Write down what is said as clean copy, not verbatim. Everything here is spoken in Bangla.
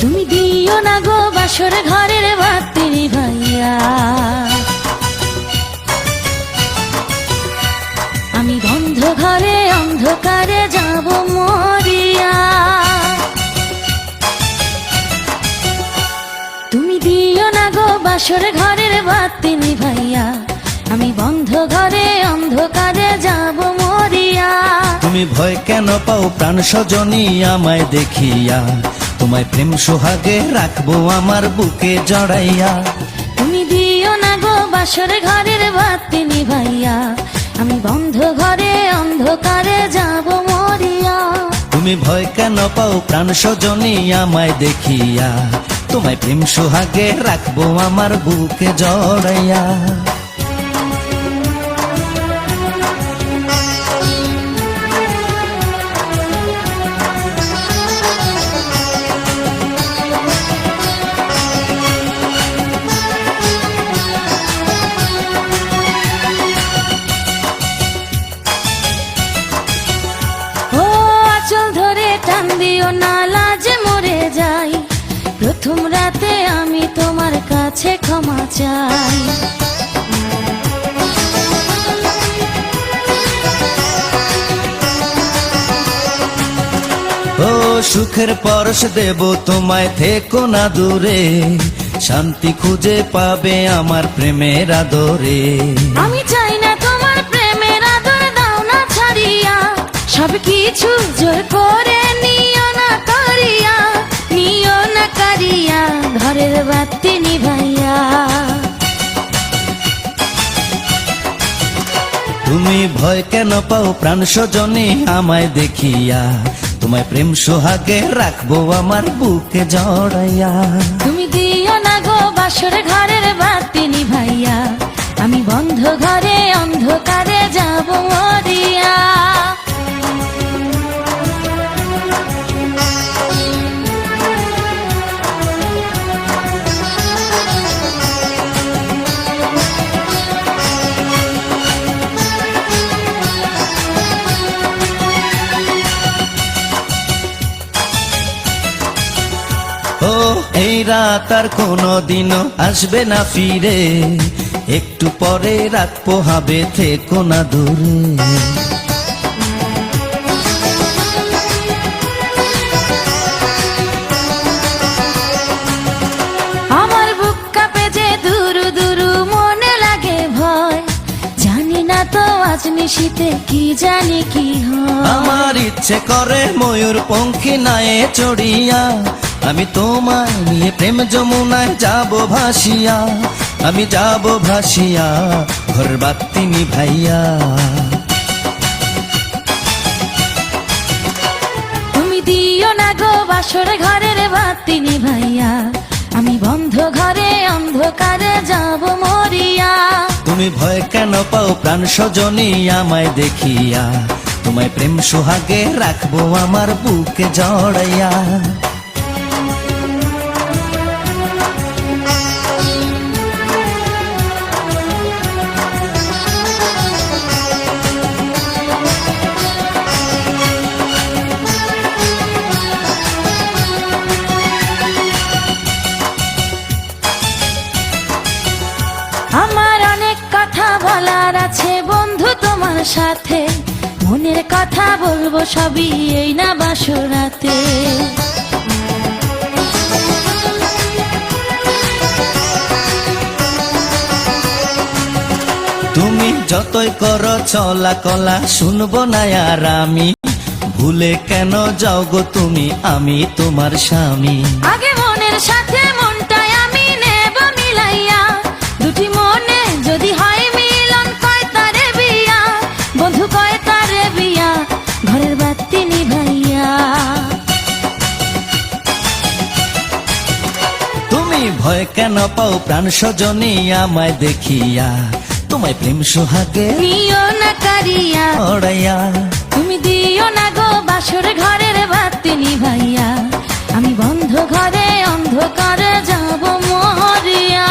তুমি দিও না গো বাসর ঘরের বাতি নিভাইয়া, আমি বন্ধ ঘরে অন্ধকারে যাব মরিয়া। তুমি দিও না গো বাসর ঘরের বাতি নিভাইয়া, আমি বন্ধ ঘরে অন্ধকারে যাব মরিয়া। তুমি ভয় কেন পাও প্রাণ সজনী আমায় দেখিয়া, তোমায় প্রেম সোহাগে রাখবো আমার বুকে জড়াইয়া। তুমি দিও না গো বাসর ঘরের বাতি নিভাইয়া, আমি বন্ধ ঘরে অন্ধকারে যাব মরিয়া। তুমি ভয় কেন পাও প্রাণ সজনী আমায় দেখিয়া, তোমায় প্রেম সোহাগে রাখবো আমার বুকে জড়াইয়া। টান দিও না লাজে মরে যাই, প্রথম রাতে আমি তোমার কাছে ক্ষমা চাই। ও সুখের পরশ দেব তোমায়, থেকো না দূরে, শান্তি খুঁজে পাবে আমার প্রেমের আদরে। আমি চাই না তোমার প্রেমের আদর, দাও না ছাড়িয়া, সব কিছু জোর করে নিও না কারিয়া, নিও না কারিয়া ঘরের বাতি নিভাইয়া। তুমি ভয় কেন পাও প্রাণ সজনী আমায় দেখিয়া, তোমায় প্রেম সোহাগে রাখবো আমার বুকে জড়াইয়া। তুমি দিও না গো বাসর ঘরের বাতি নিভাইয়া, আমি বন্ধ ঘরে অন্ধকারে যাব মরিয়া। ও এই রাত আর কোনো দিনও আসবে না ফিরে, একটু পরে রাত পোহাবে, থেকো না দূরে। আমার বুক কাঁপে যে দুরু দুরু, মনে লাগে ভয়, জানি না তো আজ নিশীতে কি জানি কি হয়। আমার ইচ্ছে করে ময়ূর পঙ্খী নায়ে চড়িয়া, আমি তোমায় নিয়ে প্রেম যমুনায় যাব ভাসিয়া, আমি যাব ভাসিয়া ঘর বাতি নিভাইয়া। তুমি দিও না গো বাসর ঘরের বাতি নিভাইয়া, আমি বন্ধ ঘরে অন্ধকারে যাব মরিয়া। তুমি ভয় কেন পাও প্রাণ সজনী আমায় দেখিয়া, তোমায় প্রেম সোহাগে রাখবো আমার বুকে জড়াইয়া। আমার অনেক কথা বলার আছে বন্ধু তোমার সাথে, মনের কথা বলবো সবই এই না বাসরাতে। তুমি যতই করো চলা কলা, শুনবো না আর আমি, ভুলে কেন যাও গো তুমি, আমি তোমার স্বামী। আগে মনের সাথে মনটাই আমি নেব মিলাইয়া, দুটি মনে যদি হয় মিলন, কয় তারে বিয়া বন্ধু, কয় তারে বিয়া ঘরের বাতি নিভাইয়া। তুমি ভয় কেন পাও প্রাণ সজনী আমায় দেখিয়া, তোমায় প্রেম সোহাগে নিও না কারিয়া জড়াইয়া। তুমি দিও না গো বাসর ঘরের বাতি নিভাইয়া, আমি বন্ধ ঘরে অন্ধকারে যাব মরিয়া।